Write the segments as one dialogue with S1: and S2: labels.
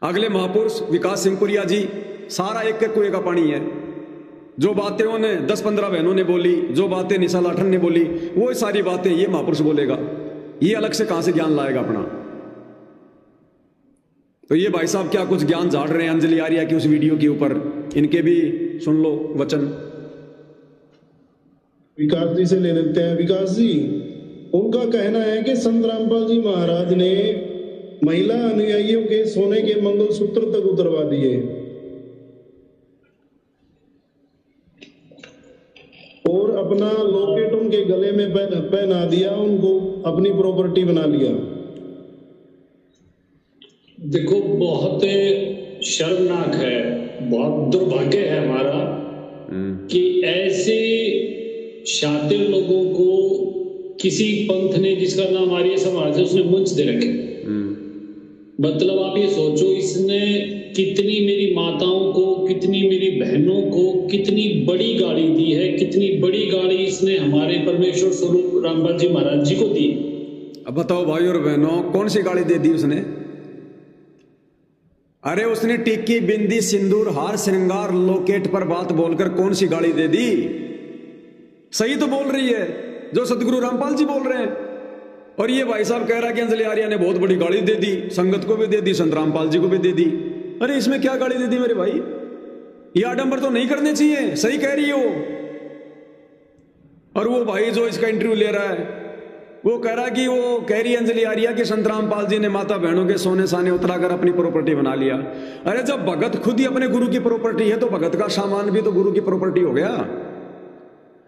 S1: अगले महापुरुष विकास सिंह पुरिया जी, सारा एक एक कुएं का पानी है। जो बातें उन्हें 10-15 बहनों ने बोली, जो बातें निशा लाठन ने बोली, वो सारी बातें ये महापुरुष बोलेगा। ये अलग से कहां से ज्ञान लाएगा अपना? तो ये भाई साहब क्या कुछ ज्ञान झाड़ रहे हैं अंजलि आर्या की उस वीडियो के ऊपर, इनके भी सुन लो वचन।
S2: विकास जी से ले लेते हैं। विकास जी, उनका कहना है कि संत रामपाल जी महाराज ने महिला अनुयायियों के सोने के मंगलसूत्र तक उतरवा दिए और अपना लॉकेट उनके गले में पहना दिया, उनको अपनी प्रॉपर्टी बना लिया।
S3: देखो, बहुत शर्मनाक है, बहुत दुर्भाग्य है हमारा कि ऐसे शातिर लोगों को किसी पंथ ने, जिसका नाम आर्य समाज है, उसने मंच दे रखे। मतलब आप ये सोचो, इसने कितनी मेरी माताओं को, कितनी मेरी बहनों को कितनी बड़ी गाली दी है, कितनी बड़ी गाली इसने हमारे परमेश्वर स्वरूप रामपाल जी महाराज जी को दी।
S1: अब बताओ भाई और बहनों, कौन सी गाली दे दी उसने? अरे उसने टिक्की, बिंदी, सिंदूर, हार, श्रृंगार, लॉकेट पर बात बोलकर कौन सी गाली दे दी? सही तो बोल रही है जो सदगुरु रामपाल जी बोल रहे हैं। और ये भाई साहब कह रहा है कि अंजलि आर्या ने बहुत बड़ी गाली दे दी, संगत को भी दे दी, संत रामपाल जी को भी दे दी। अरे इसमें क्या गाली दे दी मेरे भाई? ये आडंबर तो नहीं करने चाहिए, सही कह रही है वो। और वो भाई जो इसका इंटरव्यू ले रहा है, वो कह रहा है कि वो कह रही है अंजलि आर्या कि संत रामपाल जी ने माता बहनों के सोने साने उतराकर अपनी प्रॉपर्टी बना लिया। अरे जब भगत खुद ही अपने गुरु की प्रॉपर्टी है तो भगत का सामान भी तो गुरु की प्रॉपर्टी हो गया।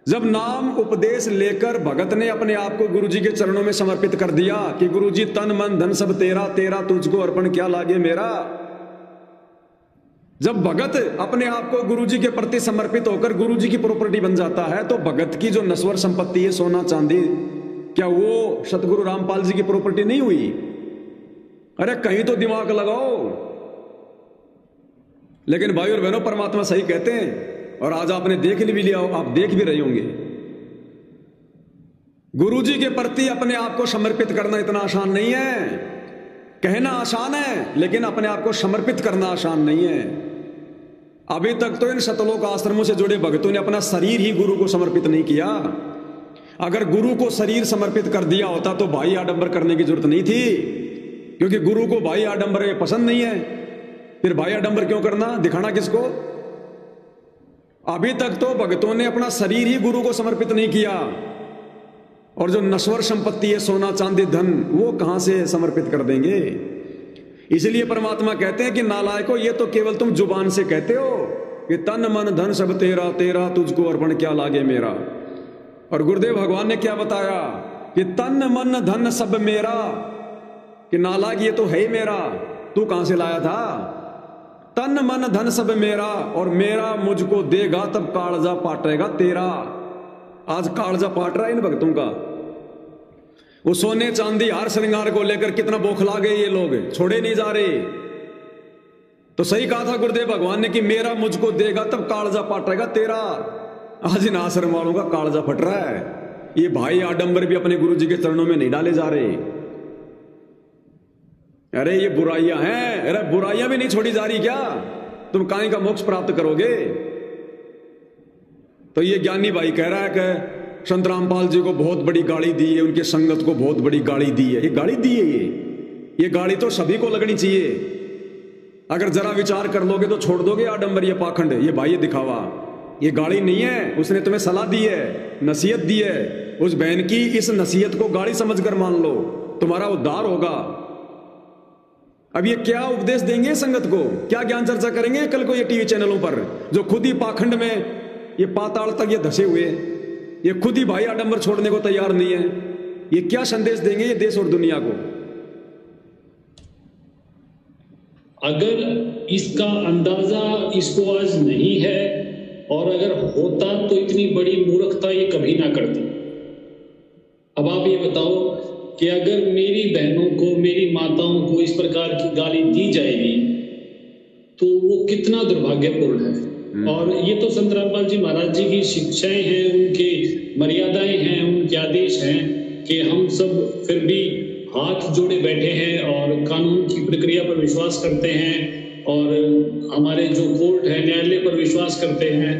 S1: जब नाम उपदेश लेकर भगत ने अपने आप को गुरु जी के चरणों में समर्पित कर दिया कि गुरु जी तन मन धन सब तेरा, तेरा तुझको अर्पण क्या लागे मेरा। जब भगत अपने आप को गुरु जी के प्रति समर्पित होकर गुरु जी की प्रॉपर्टी बन जाता है तो भगत की जो नश्वर संपत्ति है, सोना चांदी, क्या वो सतगुरु रामपाल जी की प्रॉपर्टी नहीं हुई? अरे कहीं तो दिमाग लगाओ। लेकिन भाई और बहनों, परमात्मा सही कहते हैं और आज आपने देख भी लिया, आप देख भी रहे होंगे। गुरु जी के प्रति अपने आप को समर्पित करना इतना आसान नहीं है। कहना आसान है लेकिन अपने आप को समर्पित करना आसान नहीं है। अभी तक तो इन सतलोक आश्रमों से जुड़े भक्तों ने अपना शरीर ही गुरु को समर्पित नहीं किया। अगर गुरु को शरीर समर्पित कर दिया होता तो भाई आडंबर करने की जरूरत नहीं थी, क्योंकि गुरु को भाई आडंबर पसंद नहीं है। फिर भाई आडंबर क्यों करना, दिखाना किसको? अभी तक तो भक्तों ने अपना शरीर ही गुरु को समर्पित नहीं किया, और जो नश्वर संपत्ति है, सोना चांदी धन, वो कहां से समर्पित कर देंगे? इसलिए परमात्मा कहते हैं कि नालायको, ये तो केवल तुम जुबान से कहते हो कि तन मन धन सब तेरा, तेरा तुझको अर्पण क्या लागे मेरा। और गुरुदेव भगवान ने क्या बताया कि तन मन धन सब मेरा, कि नालायक ये तो है ही मेरा, तू कहां से लाया था? तन मन धन सब मेरा, और मेरा मुझको देगा तब कालजा पाटेगा तेरा। आज कालजा पाट रहा है इन भक्तों का। वो सोने चांदी हार श्रृंगार को लेकर कितना बौखला गए ये लोग, छोड़े नहीं जा रहे। तो सही कहा था गुरुदेव भगवान ने कि मेरा मुझको देगा तब कालजा पाटेगा तेरा। आज इन आश्रम वालों का कालजा फट रहा है। ये भाई आडंबर भी अपने गुरु जी के चरणों में नहीं डाले जा रहे। अरे ये बुराइयां हैं, अरे बुराइयां भी नहीं छोड़ी जा रही क्या? तुम काहे का मोक्ष प्राप्त करोगे? तो ये ज्ञानी भाई कह रहा है कि संत रामपाल जी को बहुत बड़ी गाली दी है, उनके संगत को बहुत बड़ी गाली दी है। ये गाली दी है, ये गाली तो सभी को लगनी चाहिए। अगर जरा विचार कर लोगे तो छोड़ दोगे आडंबर, ये पाखंड, ये भाई ये दिखावा। ये गाली नहीं है, उसने तुम्हें सलाह दी है, नसीहत दी है। उस बहन की इस नसीहत को गाली समझकर मान लो, तुम्हारा उद्धार होगा। अब ये क्या उपदेश देंगे संगत को, क्या ज्ञान चर्चा करेंगे कल को ये टीवी चैनलों पर, जो खुद ही पाखंड में ये पाताल तक ये धसे हुए, ये खुद ही भाई आडंबर छोड़ने को तैयार नहीं है। ये क्या संदेश देंगे ये देश और दुनिया को?
S3: अगर इसका अंदाजा इसको आज नहीं है, और अगर होता तो इतनी बड़ी मूर्खता ये कभी ना करती। अब आप ये बताओ कि अगर मेरी बहनों को, मेरी माताओं को इस प्रकार की गाली दी जाएगी तो वो कितना दुर्भाग्यपूर्ण है। और ये तो संत रामपाल जी महाराज जी की शिक्षाएं हैं, उनकी मर्यादाएं हैं, उनके आदेश हैं कि हम सब फिर भी हाथ जोड़े बैठे हैं और कानून की प्रक्रिया पर विश्वास करते हैं और हमारे जो कोर्ट है न्यायालय पर विश्वास करते हैं।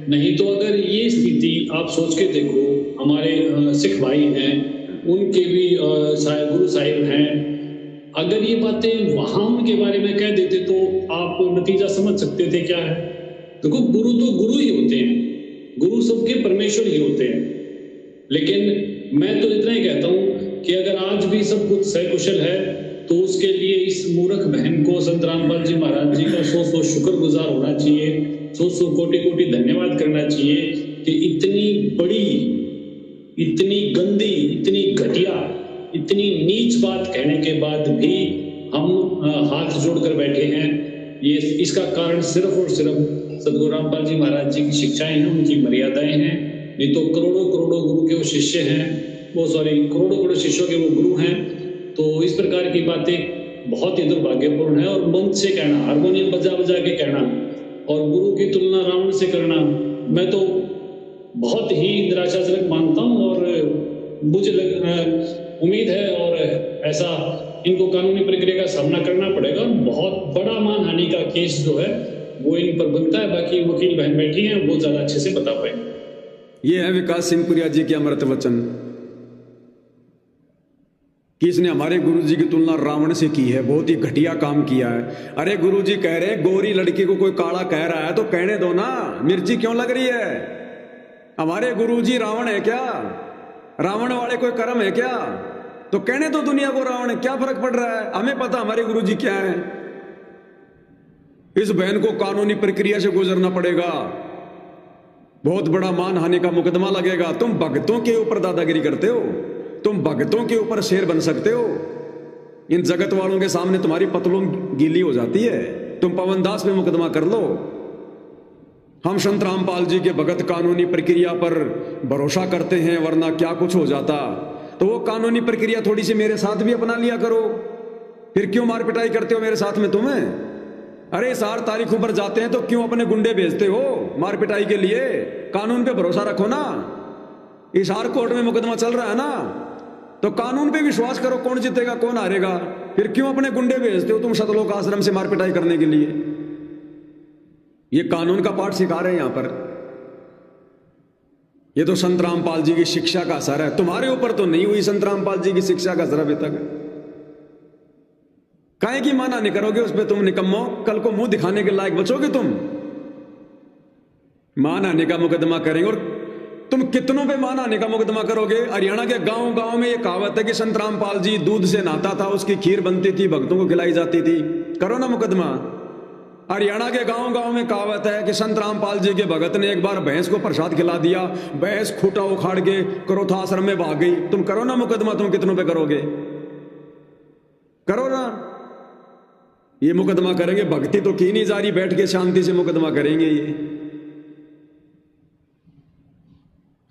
S3: नहीं तो अगर ये स्थिति आप सोच के देखो, हमारे सिख भाई हैं, उनके भी गुरु साहिब हैं, अगर ये बातें वहां उनके बारे में कह देते तो आप नतीजा समझ सकते थे क्या है। देखो, गुरु तो गुरु ही होते हैं, गुरु सबके परमेश्वर ही होते हैं। लेकिन मैं तो इतना ही कहता हूं कि अगर आज भी सब कुछ सकुशल है तो उसके लिए इस मूर्ख बहन को संत रामपाल जी महाराज जी का 100 शुक्रगुजार होना चाहिए, 100 कोटि धन्यवाद करना चाहिए कि इतनी बड़ी, इतनी गंदी, इतनी घटिया, इतनी नीच बात कहने के बाद भी हम हाथ जोड़कर बैठे हैं। ये इसका कारण सिर्फ और सिर्फ सदगुरु रामपाल जी महाराज जी की शिक्षाएं हैं, उनकी मर्यादाएं हैं। नहीं तो करोड़ों करोड़ों गुरु के वो शिष्य हैं, करोड़ों करोड़ों शिष्यों के वो गुरु हैं। तो इस प्रकार की बातें बहुत ही दुर्भाग्यपूर्ण है। और मंच से कहना, हारमोनियम बजा बजा के कहना और गुरु की तुलना रावण से करना, मैं तो बहुत ही निराशाजनक मानता हूँ। और मुझे उम्मीद है और ऐसा इनको कानूनी प्रक्रिया का सामना करना पड़ेगा। बहुत बड़ा मानहानि का केस जो है वो इन पर बनता है। बाकी वकील बहन बैठी हैं, वो ज्यादा अच्छे से बता पाएंगे।
S1: ये है विकास सिंह पुरिया जी के अमृत वचन कि इसने हमारे गुरु जी की तुलना रावण से की है, बहुत ही घटिया काम किया है। अरे गुरु जी कह रहे हैं गोरी लड़की को कोई काला कह रहा है तो कहने दो ना, मिर्ची क्यों लग रही है? हमारे गुरु जी रावण है क्या? रावण वाले कोई कर्म है क्या? तो कहने दो दुनिया को रावण है, क्या फर्क पड़ रहा है? हमें पता हमारे गुरु जी क्या है। इस बहन को कानूनी प्रक्रिया से गुजरना पड़ेगा, बहुत बड़ा मानहानि का मुकदमा लगेगा। तुम भक्तों के ऊपर दादागिरी करते हो, तुम भक्तों के ऊपर शेर बन सकते हो, इन जगत वालों के सामने तुम्हारी पतलून गीली हो जाती है। तुम पवन दास पे मुकदमा कर लो। हम संत रामपाल जी के भगत कानूनी प्रक्रिया पर भरोसा करते हैं, वरना क्या कुछ हो जाता। तो वो कानूनी प्रक्रिया थोड़ी सी मेरे साथ भी अपना लिया करो। फिर क्यों मार पिटाई करते हो मेरे साथ में तुम्हें? अरे 4 तारीखों पर जाते हैं तो क्यों अपने गुंडे भेजते हो मार पिटाई के लिए? कानून पे भरोसा रखो ना। इशार कोर्ट में मुकदमा चल रहा है ना, तो कानून पे विश्वास करो, कौन जीतेगा कौन हारेगा। फिर क्यों अपने गुंडे भेजते हो तुम सतलोक आश्रम से मार पिटाई करने के लिए? ये कानून का पाठ सिखा रहे हैं यहां पर। ये तो संत रामपाल जी की शिक्षा का असर है, तुम्हारे ऊपर तो नहीं हुई संत रामपाल जी की शिक्षा का असर अभी तक। काहे की माना नहीं करोगे उस पर तुम निकम्मो? कल को मुंह दिखाने के लायक बचोगे तुम? मान आने का मुकदमा करेंगे। और तुम कितनों पे मान आने का मुकदमा करोगे? हरियाणा के गांव गांव में ये कहावत है कि संत रामपाल जी दूध से नहाता था, उसकी खीर बनती थी, भक्तों को खिलाई जाती थी। करो ना मुकदमा। हरियाणा के गांव गांव में कहावत है कि संत रामपाल जी के भगत ने एक बार भैंस को प्रसाद खिला दिया, भैंस खूटा उखाड़ के करोथा आश्रम में भाग गई। तुम करो ना मुकदमा। तुम कितनों पे करोगे? करो ना। ये मुकदमा करेंगे, भक्ति तो की नहीं जा रही, बैठ के शांति से मुकदमा करेंगे। ये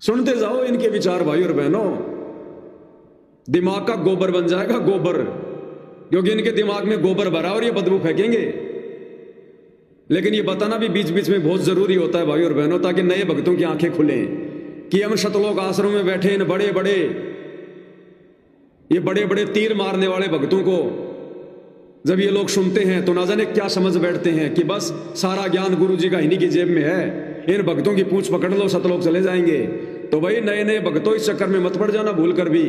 S1: सुनते जाओ इनके विचार भाई और बहनों। दिमाग का गोबर बन जाएगा, गोबर, क्योंकि इनके दिमाग में गोबर भरा और ये बदबू फेंकेंगे। लेकिन ये बताना भी बीच बीच में बहुत जरूरी होता है भाई और बहनों, ताकि नए भक्तों की आंखें खुलें कि हम सतलोक आश्रम में बैठे इन बड़े बड़े तीर मारने वाले भक्तों को जब ये लोग सुनते हैं तो ना जाने क्या समझ बैठते हैं कि बस सारा ज्ञान गुरु जी का इन्हीं की जेब में है, इन भक्तों की पूंछ पकड़ लो सतलोक चले जाएंगे। तो भाई नए नए भक्तों इस चक्कर में मत पड़ जाना भूल कर भी।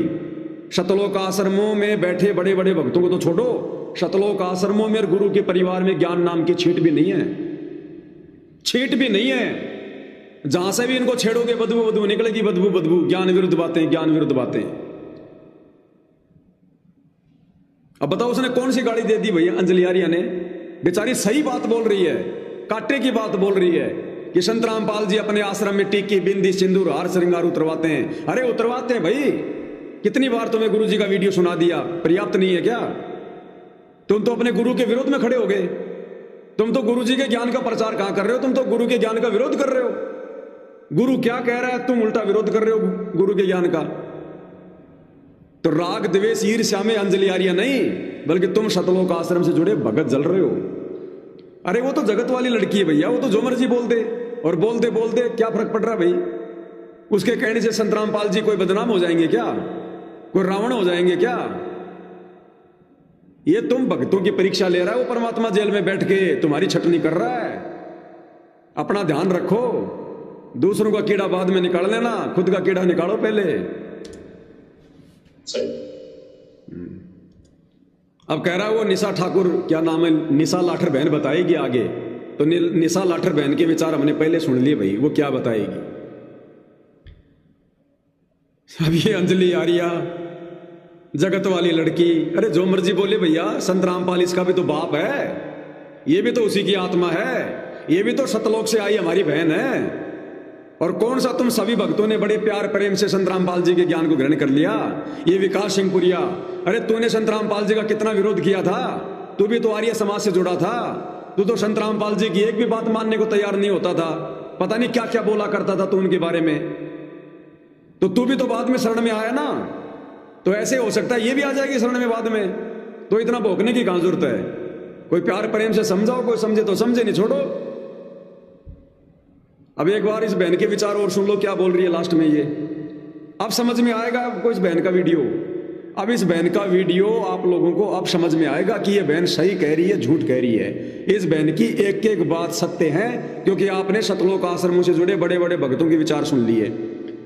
S1: सतलोक आश्रमों में बैठे बड़े बड़े भक्तों को तो छोड़ो, सतलोक आश्रमों में गुरु के परिवार में ज्ञान नाम की छींट भी नहीं है, छींट भी नहीं है। जहां से भी इनको छेड़ोगे बदबू बदबू निकलेगी, बदबू बदबू, ज्ञान विरुद्ध बातें, ज्ञान विरुद्ध बातें। अब बताओ उसने कौन सी गाड़ी दे दी भैया अंजलि आर्या ने? बेचारी सही बात बोल रही है, काटे की बात बोल रही है कि संत रामपाल जी अपने आश्रम में टीकी बिंदी सिंदूर हार श्रृंगार उतरवाते हैं। अरे उतरवाते हैं भाई, कितनी बार तुम्हें गुरु जी का वीडियो सुना दिया, पर्याप्त नहीं है क्या? तुम तो अपने गुरु के विरोध में खड़े हो गए। तुम तो गुरु जी के ज्ञान का प्रचार कहां कर रहे हो? तुम तो गुरु के ज्ञान का विरोध कर रहे हो। गुरु क्या कह रहा है, तुम उल्टा विरोध कर रहे हो गुरु के ज्ञान का। तो राग द्वेष ईर्ष्या में अंजलि आर्या नहीं, बल्कि तुम सतलोक आश्रम से जुड़े भगत जल रहे हो। अरे वो तो जगत वाली लड़की है भैया, वो तो जो मर्जी बोल दे, और बोलते बोलते क्या फर्क पड़ रहा है भाई? उसके कहने से संत रामपाल जी कोई बदनाम हो जाएंगे क्या? कोई रावण हो जाएंगे क्या? ये तुम भक्तों की परीक्षा ले रहा है, वो परमात्मा जेल में बैठ के तुम्हारी छटनी कर रहा है। अपना ध्यान रखो, दूसरों का कीड़ा बाद में निकाल लेना, खुद का कीड़ा निकालो पहले।
S3: सही।
S1: अब कह रहा है वो निशा ठाकुर, क्या नाम है, निशा लाठर बहन बताएगी आगे। तो निशा लाठर बहन के विचार हमने पहले सुन लिए भाई, वो क्या बताएगी। अब ये अंजलि आर्या जगत वाली लड़की, अरे जो मर्जी बोले भैया, संत रामपाल इसका भी तो बाप है, ये भी तो उसी की आत्मा है, ये भी तो सतलोक से आई हमारी बहन है। और कौन सा तुम सभी भक्तों ने बड़े प्यार प्रेम से संत रामपाल जी के ज्ञान को ग्रहण कर लिया। ये विकास सिंह पुरिया, अरे तूने संत रामपाल जी का कितना विरोध किया था, तू भी तो आर्य समाज से जुड़ा था, तू तो संत रामपाल जी की एक भी बात मानने को तैयार नहीं होता था, पता नहीं क्या क्या बोला करता था तू उनके बारे में। तो तू भी तो बाद में शरण में आया ना, तो ऐसे हो सकता है ये भी आ जाएगी शरण में बाद में, तो इतना भोंकने की कहां जरूरत है। कोई प्यार प्रेम से समझाओ, कोई समझे तो समझे, नहीं छोड़ो। अब एक बार इस बहन के विचार और सुन लो क्या बोल रही है लास्ट में ये, अब समझ में आएगा आपको इस बहन का वीडियो। अब इस बहन का वीडियो आप लोगों को अब समझ में आएगा कि ये बहन सही कह रही है झूठ कह रही है। इस बहन की एक एक बात सत्य है, क्योंकि आपने सतलोक आश्रमों से जुड़े बड़े बड़े भक्तों के विचार सुन लिए।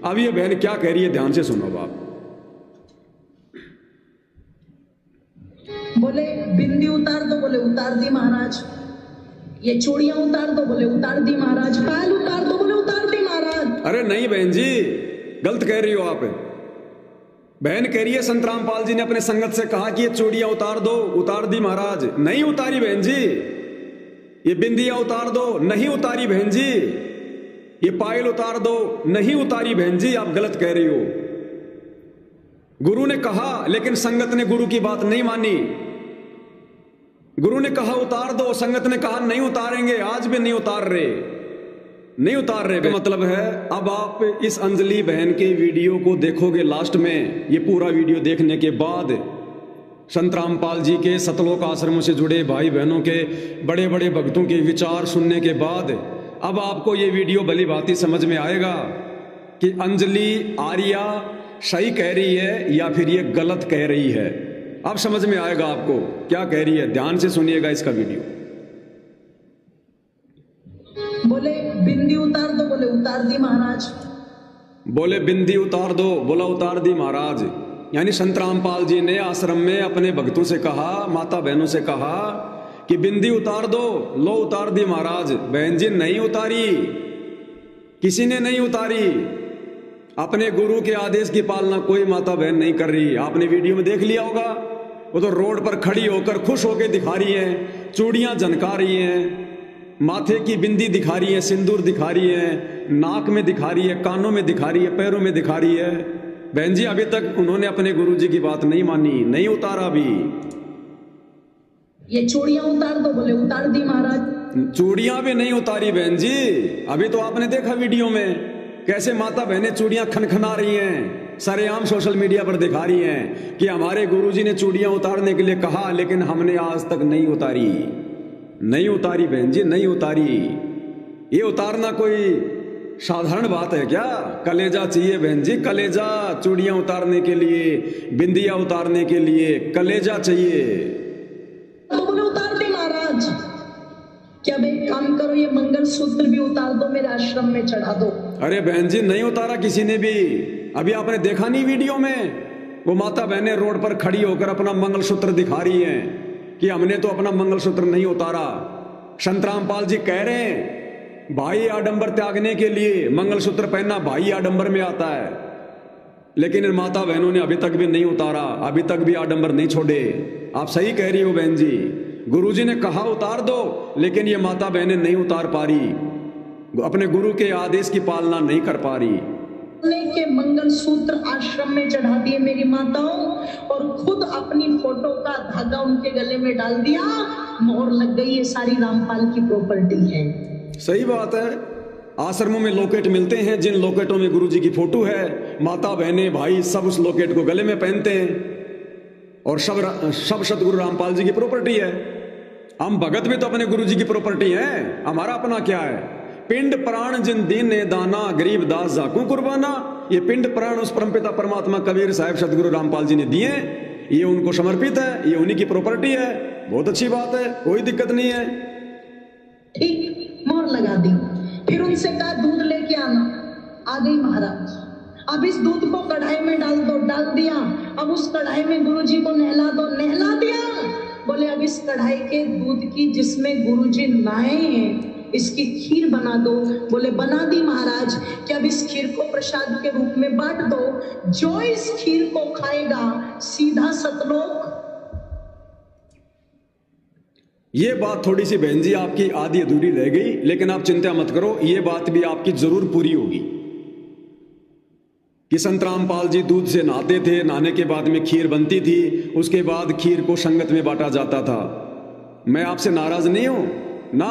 S1: अब ये बहन क्या कह रही है, ध्यान से सुनो आप।
S4: बोले बिंदी उतार दो, बोले उतार दी महाराज। ये चूड़ियां उतार दो, बोले उतार दी महाराज। पायल उतार दो, बोले उतार दी महाराज।
S1: अरे नहीं बहन जी, गलत कह रही हो आप। बहन कह रही है संत रामपाल जी ने अपने संगत से कहा कि ये चूड़ियां उतार दो, उतार दी महाराज। नहीं उतारी बहन जी। ये बिंदियां उतार दो, नहीं उतारी बहन जी। ये पायल उतार दो, नहीं उतारी बहन जी। आप गलत कह रही हो। गुरु ने कहा, लेकिन संगत ने गुरु की बात नहीं मानी। गुरु ने कहा उतार दो, संगत ने कहा नहीं उतारेंगे, आज भी नहीं उतार रहे, नहीं उतार रहे। मतलब है, अब आप इस अंजलि बहन के वीडियो को देखोगे लास्ट में, ये पूरा वीडियो देखने के बाद संत रामपाल जी के सतलोक आश्रमों से जुड़े भाई बहनों के बड़े बड़े भक्तों के विचार सुनने के बाद अब आपको ये वीडियो भली भांति समझ में आएगा कि अंजलि आर्या सही कह रही है या फिर ये गलत कह रही है। अब समझ में आएगा आपको क्या कह रही है। ध्यान से सुनिएगा इसका वीडियो।
S4: बोले बिंदी उतार दो, बोले उतार दी महाराज।
S1: बोले बिंदी उतार दो, बोला उतार दी महाराज। यानी संत रामपाल जी ने आश्रम में अपने भक्तों से कहा, माता बहनों से कहा कि बिंदी उतार दो, लो उतार दी महाराज। बहन जी नहीं उतारी, किसी ने नहीं उतारी। अपने गुरु के आदेश की पालना कोई माता बहन नहीं कर रही। आपने वीडियो में देख लिया होगा, वो तो रोड पर खड़ी होकर खुश होकर दिखा रही है, चूड़ियां झनका रही हैं, माथे की बिंदी दिखा रही है, सिंदूर दिखा रही है, नाक में दिखा रही है, कानों में दिखा रही है, पैरों में दिखा रही है। बहन जी अभी तक उन्होंने अपने गुरुजी की बात नहीं मानी, नहीं उतारा भी।
S4: ये चूड़ियां उतार दो, बोले उतार दी महाराज।
S1: चूड़ियां भी नहीं उतारी बहन जी। अभी तो आपने देखा वीडियो में कैसे माता बहनें चूड़ियां खनखना रही हैं, सरेआम सोशल मीडिया पर दिखा रही हैं कि हमारे गुरुजी ने चूड़ियां उतारने के लिए कहा, लेकिन हमने आज तक नहीं उतारी। नहीं उतारी बहन जी, नहीं उतारी। ये उतारना कोई साधारण बात है क्या? कलेजा चाहिए बहन जी, कलेजा। चूड़ियां उतारने के लिए, बिंदियां उतारने के लिए कलेजा चाहिए।
S4: तो बोले उतार दी महाराज। क्या भाई काम करो, ये मंगलसूत्र भी उतार दो, मेरे आश्रम में चढ़ा दो।
S1: अरे बहन जी नहीं उतारा किसी ने भी। अभी आपने देखा नहीं वीडियो में, वो माता बहनें रोड पर खड़ी होकर अपना मंगलसूत्र दिखा रही हैं कि हमने तो अपना मंगलसूत्र नहीं उतारा। संत रामपाल जी कह रहे हैं भाई आडंबर त्यागने के लिए मंगलसूत्र पहनना भाई आडंबर में आता है, लेकिन इन माता बहनों ने अभी तक भी नहीं उतारा, अभी तक भी आडंबर नहीं छोड़े। आप सही कह रही हो बहन जी, गुरुजी ने कहा उतार दो, लेकिन ये माता बहनें नहीं उतार पा रही, अपने गुरु के आदेश की पालना नहीं कर पा रही।
S4: के मंगलसूत्र आश्रम में चढ़ा दिए मेरी माताओं, और खुद अपनी फोटो का धागा उनके गले में डाल दिया, मोहर लग गई, ये सारी रामपाल की प्रॉपर्टी है। सही
S1: बात है। आश्रमों में लॉकेट मिलते हैं, जिन लॉकेटों में गुरुजी की फोटो है, माता बहनें भाई सब उस लॉकेट को गले में पहनते हैं, और सब सतगुरु रामपाल जी की प्रॉपर्टी है। हम भगत भी तो अपने गुरुजी की प्रॉपर्टी है, हमारा अपना क्या है? पिंड प्राण जिन दीन ने दाना, गरीब दास जाकू कुर्बाना। ये पिंड प्राण उस परमपिता परमात्मा कबीर साहब सतगुरु रामपाल जी ने दिए। ये उनको समर्पित है, ये उन्हीं की प्रॉपर्टी है। बहुत अच्छी बात है, कोई दिक्कत नहीं है।
S4: ठीक, मोहर लगा दी। फिर उनसे कहा दूध लेके आना। आ गई महाराज। अब इस दूध को कढ़ाई में डाल दो, डाल दिया। अब उस कढ़ाई में गुरुजी को नहला दो, नहला दिया। बोले अब इस कढ़ाई के दूध की जिसमें गुरुजी नहाए हैं इसकी खीर बना दो। बोले बना दी महाराज। कि अब इस खीर को प्रसाद के रूप में बांट दो। जो इस खीर को खाएगा सीधा सतलोक।
S1: ये बात थोड़ी सी बहन जी आपकी आधी अधूरी रह गई, लेकिन आप चिंता मत करो, ये बात भी आपकी जरूर पूरी होगी। कि संत रामपाल जी दूध से नहाते थे, नहाने के बाद में खीर बनती थी, उसके बाद खीर को संगत में बांटा जाता था। मैं आपसे नाराज नहीं हूं ना,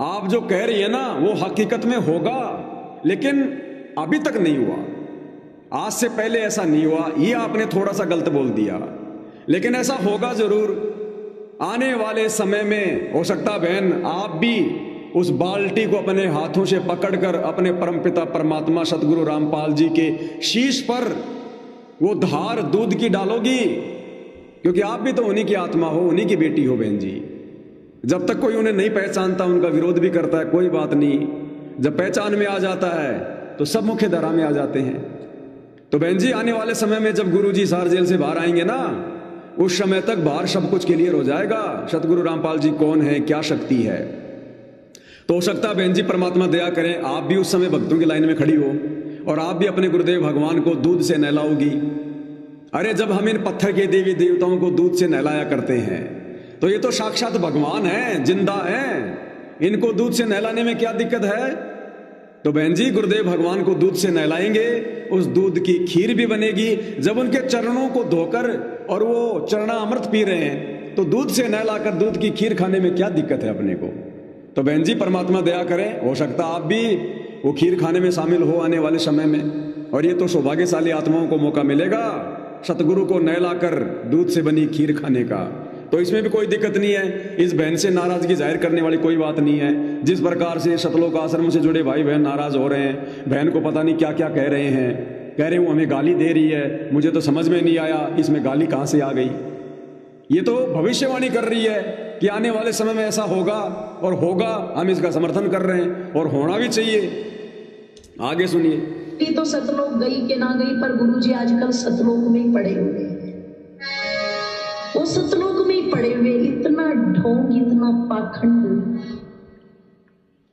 S1: आप जो कह रही है ना वो हकीकत में होगा, लेकिन अभी तक नहीं हुआ। आज से पहले ऐसा नहीं हुआ, ये आपने थोड़ा सा गलत बोल दिया, लेकिन ऐसा होगा जरूर। आने वाले समय में हो सकता बहन आप भी उस बाल्टी को अपने हाथों से पकड़कर अपने परमपिता परमात्मा सतगुरु रामपाल जी के शीश पर वो धार दूध की डालोगी, क्योंकि आप भी तो उन्हीं की आत्मा हो, उन्हीं की बेटी हो बहन जी। जब तक कोई उन्हें नहीं पहचानता, उनका विरोध भी करता है, कोई बात नहीं। जब पहचान में आ जाता है तो सब मुख्य धारा में आ जाते हैं। तो बहन जी आने वाले समय में जब गुरु जी सार जेल से बाहर आएंगे ना, उस समय तक बाहर सब कुछ क्लियर हो जाएगा। सतगुरु रामपाल जी कौन है, क्या शक्ति है। तो हो सकता है बहन जी परमात्मा दया करें आप भी उस समय भक्तों की लाइन में खड़ी हो और आप भी अपने गुरुदेव भगवान को दूध से नहलाओगी। अरे जब हम इन पत्थर के देवी देवताओं को दूध से नहलाया करते हैं तो ये तो साक्षात भगवान है, जिंदा है, इनको दूध से नहलाने में क्या दिक्कत है। तो बहन जी गुरुदेव भगवान को दूध से नहलाएंगे, उस दूध की खीर भी बनेगी। जब उनके चरणों को धोकर और वो चरणामृत पी रहे हैं तो दूध से नहलाकर दूध की खीर खाने में क्या दिक्कत है अपने को। तो बहन जी परमात्मा दया करें, हो सकता आप भी वो खीर खाने में शामिल हो आने वाले समय में। और ये तो सौभाग्यशाली आत्माओं को मौका मिलेगा सतगुरु को नहलाकर दूध से बनी खीर खाने का। तो इसमें भी कोई दिक्कत नहीं है, इस बहन से नाराजगी जाहिर करने वाली कोई बात नहीं है। जिस प्रकार से सतलोक आश्रम से जुड़े भाई बहन नाराज हो रहे हैं, बहन को पता नहीं क्या क्या कह रहे हैं, कह रहे वो हमें गाली दे रही है, मुझे तो समझ में नहीं आया इसमें गाली कहां से आ गई। ये तो भविष्यवाणी कर रही है कि आने वाले समय में ऐसा होगा और होगा, हम इसका समर्थन कर रहे हैं और होना भी चाहिए। आगे सुनिए।
S4: तो सतलोक गई के ना गई, पर गुरुजी आजकल सतलोक में ही पड़े हुए हैं। वो सतलोक में ही पड़े हुए, इतना ढोंग, इतना पाखंड।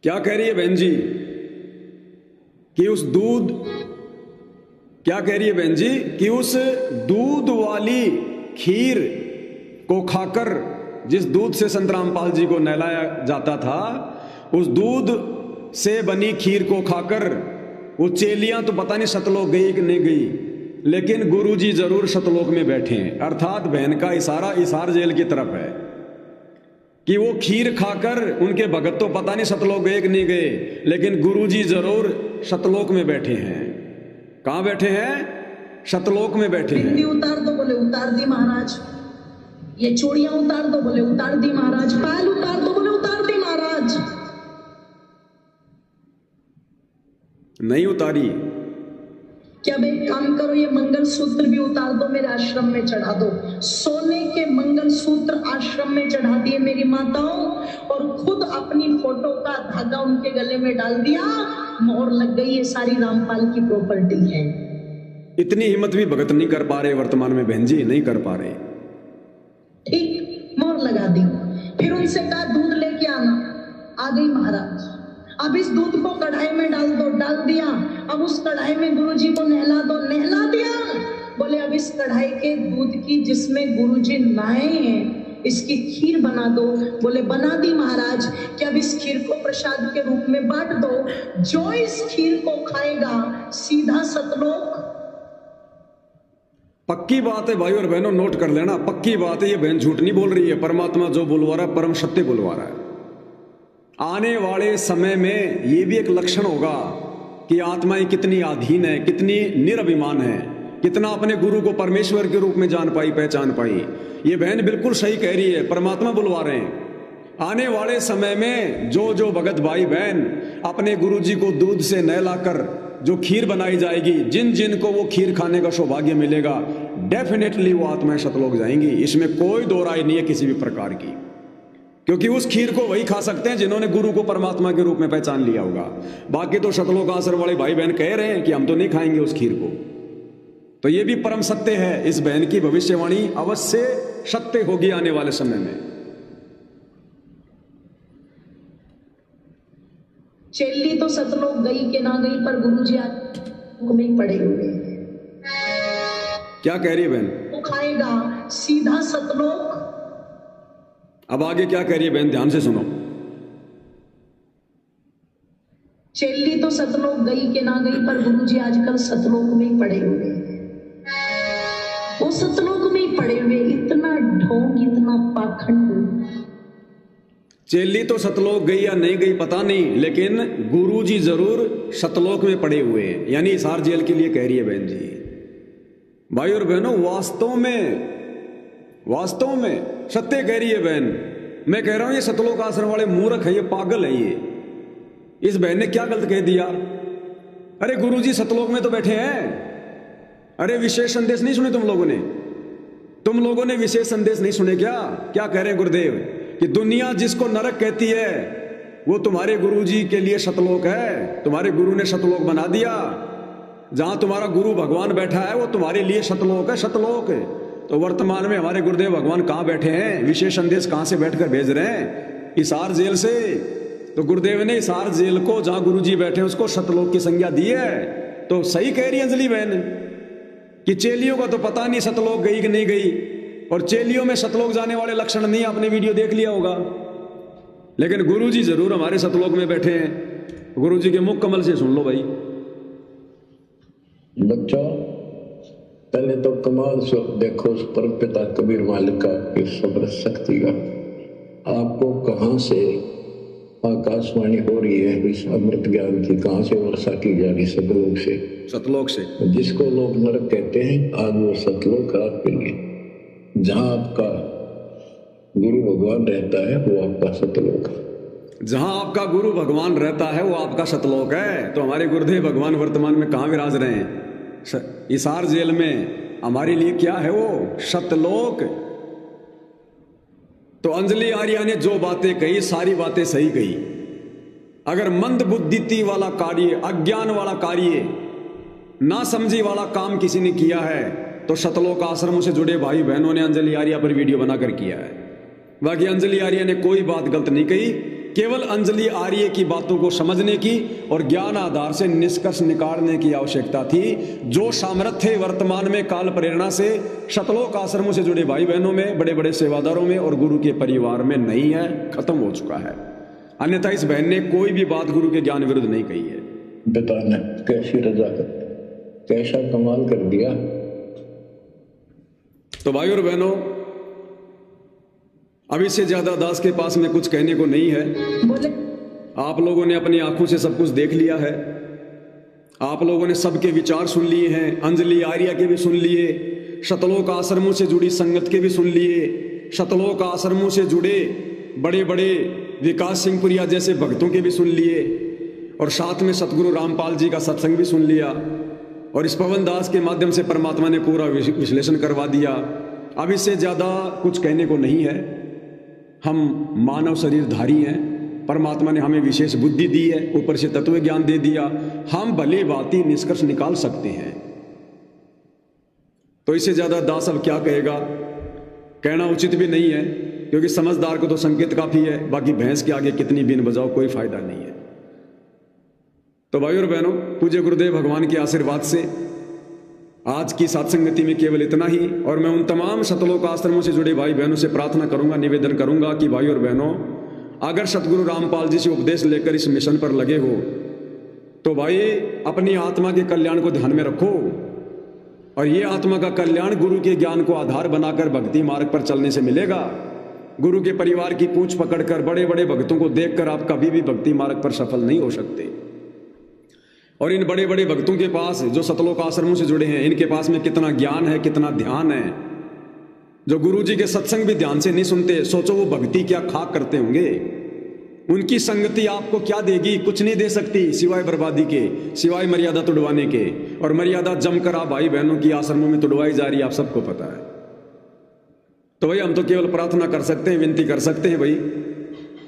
S1: क्या कह रही है बहन जी कि उस दूध, क्या कह रही है बहन जी कि उस दूध वाली खीर को खाकर, जिस दूध से संत रामपाल जी को नहलाया जाता था, उस दूध से बनी खीर को खाकर वो चेलियां तो पता नहीं सतलोक गई कि नहीं गई, लेकिन गुरुजी जरूर सतलोक में बैठे हैं। अर्थात बहन का इशारा हिसार जेल की तरफ है कि वो खीर खाकर उनके भगत तो पता नहीं सतलोक गए कि नहीं गए, लेकिन गुरुजी जरूर सतलोक में बैठे हैं। कहां बैठे हैं? सतलोक में बैठे हैं।
S4: बिंदी उतार दो, बोले उतार दी महाराज। ये चूड़ियां उतार दो, बोले उतार दी महाराज। पायल उतार दो, बोले उतार दी महाराज।
S1: नहीं उतारी।
S4: क्या अब एक काम करो, ये मंगल सूत्र भी उतार दो, मेरे आश्रम में चढ़ा दो। सोने के मंगल सूत्र आश्रम में चढ़ा दिए मेरी माताओं, और खुद अपनी फोटो का धागा उनके गले में डाल दिया। मोहर लग गई, ये सारी रामपाल की प्रॉपर्टी है।
S1: इतनी हिम्मत भी भगत नहीं कर पा रहे वर्तमान में बहन जी, नहीं कर पा रहे।
S4: ठीक, मोहर लगा दी। फिर उनसे कहा दूध लेके आना। आ गई महाराज। अब इस दूध को कढ़ाई में डाल दो, डाल दिया। अब उस कढ़ाई में गुरुजी को नहला दो, नहला दिया। बोले अब इस कढ़ाई के दूध की जिसमें गुरुजी नहाए हैं इसकी खीर बना दो। बोले बना दी महाराज। कि अब इस खीर को प्रसाद के रूप में बांट दो। जो इस खीर को खाएगा सीधा सतलोक।
S1: पक्की बात है भाई और बहनों, नोट कर लेना, पक्की बात है। ये बहन झूठ नहीं बोल रही है, परमात्मा जो बुलवा रहा है परम सत्य बुलवा रहा है। आने वाले समय में ये भी एक लक्षण होगा कि आत्माएं कितनी आधीन है, कितनी निरभिमान है, कितना अपने गुरु को परमेश्वर के रूप में जान पाई, पहचान पाई। ये बहन बिल्कुल सही कह रही है, परमात्मा बुलवा रहे हैं। आने वाले समय में जो जो भगत भाई बहन अपने गुरु जी को दूध से नहलाकर जो खीर बनाई जाएगी, जिन जिन को वो खीर खाने का सौभाग्य मिलेगा, डेफिनेटली वो आत्माएं सतलोक जाएंगी, इसमें कोई दो राय नहीं है किसी भी प्रकार की। क्योंकि उस खीर को वही खा सकते हैं जिन्होंने गुरु को परमात्मा के रूप में पहचान लिया होगा। बाकी तो सतलोक आश्रम वाले भाई बहन कह रहे हैं कि हम तो नहीं खाएंगे उस खीर को। तो ये भी परम सत्य है, इस बहन की भविष्यवाणी अवश्य सत्य होगी आने वाले समय में।
S4: चेल्ली तो सतलोक गई के ना गई, पर गुरुजी आज में ही पड़े हुए हैं।
S1: क्या कह रही है बहन?
S4: वो खाएगा सीधा सतलोक।
S1: अब आगे क्या कह रही है बहन, ध्यान से सुनो।
S4: चेल्ली तो सतलोक गई के ना गई, पर गुरुजी आजकल सतलोक में ही पड़े हुए हैं। वो सतलोक में ही पड़े हुए, इतना ढोंग, इतना पाखंड।
S1: चेल्ली तो सतलोक गई या नहीं गई पता नहीं, लेकिन गुरुजी जरूर सतलोक में पड़े हुए हैं, यानी हिसार जेल के लिए कह रही है बहन जी। भाई और बहनों, वास्तव में सत्य कह रही है बहन। मैं कह रहा हूं ये सतलोक आश्रम वाले मूर्ख है, ये पागल है। ये इस बहन ने क्या गलत कह दिया? अरे गुरुजी सतलोक में तो बैठे हैं। अरे विशेष संदेश नहीं सुने तुम लोगों ने विशेष संदेश नहीं सुने क्या? क्या कह रहे हैं गुरुदेव कि दुनिया जिसको नरक कहती है वो तुम्हारे गुरुजी के लिए सतलोक है। तुम्हारे गुरु ने सतलोक बना दिया। जहां तुम्हारा गुरु भगवान बैठा है वो तुम्हारे लिए सतलोक है, सतलोक। तो वर्तमान में हमारे गुरुदेव भगवान कहां बैठे हैं? विशेष संदेश कहां से बैठकर भेज रहे हैं? हिसार जेल से। तो गुरुदेव ने हिसार जेल को, जहां गुरुजी बैठे उसको सतलोक की संज्ञा दी है। तो सही कह रही है अंजलि बहन कि चेलियों का तो पता नहीं सतलोक गई कि नहीं गई, और चेलियों में सतलोक जाने वाले लक्षण नहीं। आपने वीडियो देख लिया होगा, लेकिन गुरुजी जरूर हमारे सतलोक में बैठे हैं। गुरुजी के मुख कमल से सुन लो भाई।
S5: बच्चों, पहले तो कमाल से देखो उस परम पिता कबीर मालिक का कि सब्र शक्ति का। आपको कहां से आकाशवाणी हो रही है इस अमृत ज्ञान की? कहां से वर्षा की जा रही? सतलोक से। जिसको लोग नरक कहते हैं, आज वो सतलोक है आपके लिए। जहां आपका गुरु भगवान रहता है वो आपका सतलोक है।
S1: जहां आपका गुरु भगवान रहता है वो आपका सतलोक है। तो हमारे गुरुदेव भगवान वर्तमान में कहां विराज रहे हैं? हिसार जेल में। हमारे लिए क्या है वो? सतलोक। तो अंजलि आर्या ने जो बातें कही सारी बातें सही कही। अगर मंद बुद्धि वाला कार्य, अज्ञान वाला कार्य, ना समझी वाला काम किसी ने किया है तो सतलोक आश्रमों से जुड़े भाई बहनों ने अंजलि आर्या पर वीडियो बनाकर किया है। बाकी अंजलि आर्या ने कोई बात गलत नहीं कही। केवल अंजलि आर्य की बातों को समझने की और ज्ञान आधार से निष्कर्ष निकालने की आवश्यकता थी। जो सामर्थ्य वर्तमान में काल प्रेरणा से सतलोक आश्रमों से जुड़े भाई बहनों में, बड़े बड़े सेवादारों में और गुरु के परिवार में नहीं है, खत्म हो चुका है। अन्यथा इस बहन ने कोई भी बात गुरु के ज्ञान विरुद्ध नहीं कही है।
S5: बताना कैसी रजाकत, कैसा कमाल कर दिया।
S1: तो भाई और बहनों, अब इससे ज्यादा दास के पास में कुछ कहने को नहीं है। आप लोगों ने अपनी आंखों से सब कुछ देख लिया है। आप लोगों ने सबके विचार सुन लिए हैं। अंजलि आर्या के भी सुन लिए, सतलोक आश्रमों से जुड़ी संगत के भी सुन लिए, सतलोक आश्रमों से जुड़े बड़े बड़े विकास सिंहपुरिया जैसे भक्तों के भी सुन लिए, और साथ में सतगुरु रामपाल जी का सत्संग भी सुन लिया, और इस पवन दास के माध्यम से परमात्मा ने पूरा विश्लेषण करवा दिया। अब इससे ज्यादा कुछ कहने को नहीं है। हम मानव शरीरधारी हैं। परमात्मा ने हमें विशेष बुद्धि दी है, ऊपर से तत्व ज्ञान दे दिया। हम भले बाती निष्कर्ष निकाल सकते हैं। तो इससे ज्यादा दास अब क्या कहेगा, कहना उचित भी नहीं है, क्योंकि समझदार को तो संकेत काफी है। बाकी भैंस के आगे कितनी बीन बजाओ, कोई फायदा नहीं है। तो भाई और बहनों, पूज्य गुरुदेव भगवान के आशीर्वाद से आज की सत्संगति में केवल इतना ही। और मैं उन तमाम सतलोक आश्रमों से जुड़े भाई बहनों से प्रार्थना करूंगा, निवेदन करूंगा कि भाई और बहनों, अगर सतगुरु रामपाल जी से उपदेश लेकर इस मिशन पर लगे हो तो भाई अपनी आत्मा के कल्याण को ध्यान में रखो। और ये आत्मा का कल्याण गुरु के ज्ञान को आधार बनाकर भक्ति मार्ग पर चलने से मिलेगा। गुरु के परिवार की पूंछ पकड़कर बड़े बड़े भक्तों को देखकर आप कभी भी भक्ति मार्ग पर सफल नहीं हो सकते। और इन बड़े बड़े भक्तों के पास, जो सतलोक आश्रमों से जुड़े हैं, इनके पास में कितना ज्ञान है, कितना ध्यान है। जो गुरु जी के सत्संग भी ध्यान से नहीं सुनते, सोचो वो भक्ति क्या खाक करते होंगे। उनकी संगति आपको क्या देगी? कुछ नहीं दे सकती सिवाय बर्बादी के, सिवाय मर्यादा तुड़वाने के। और मर्यादा जमकर आप भाई बहनों की आश्रमों में तुड़वाई जा रही है, आप सबको पता है। तो भाई हम तो केवल प्रार्थना कर सकते हैं, विनती कर सकते हैं भाई,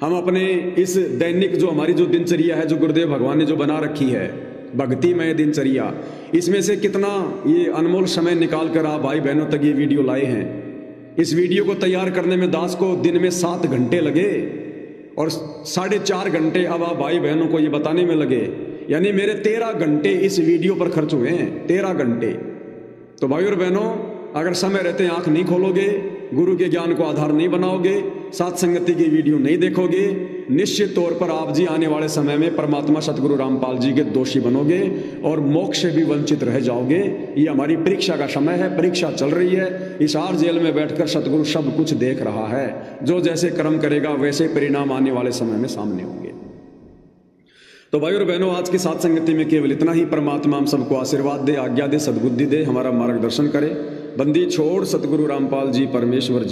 S1: हम अपने इस दैनिक जो हमारी जो दिनचर्या है, जो गुरुदेव भगवान ने जो बना रखी है भक्तिमय दिनचर्या, इसमें से कितना ये अनमोल समय निकाल कर आप भाई बहनों तक ये वीडियो लाए हैं। इस वीडियो को तैयार करने में दास को दिन में 7 घंटे लगे और 4.5 घंटे अब आप भाई बहनों को ये बताने में लगे, यानी मेरे 13 घंटे इस वीडियो पर खर्च हुए हैं, 13 घंटे। तो भाई और बहनों, अगर समय रहते आंख नहीं खोलोगे, गुरु के ज्ञान को आधार नहीं बनाओगे, साथ संगति की वीडियो नहीं देखोगे, निश्चित तौर पर आप जी आने वाले समय में परमात्मा सतगुरु रामपाल जी के दोषी बनोगे और मोक्ष से भी वंचित रह जाओगे। ये हमारी परीक्षा का समय है, परीक्षा चल रही है। इस आर जेल में बैठकर सतगुरु सब कुछ देख रहा है। जो जैसे कर्म करेगा वैसे परिणाम आने वाले समय में सामने होंगे। तो भाई और बहनों, आज की साथ संगति में केवल इतना ही। परमात्मा हम सबको आशीर्वाद दे, आज्ञा दे, सद्बुद्धि दे, हमारा मार्गदर्शन करे। बंदी छोड़ सतगुरु रामपाल जी परमेश्वर जी।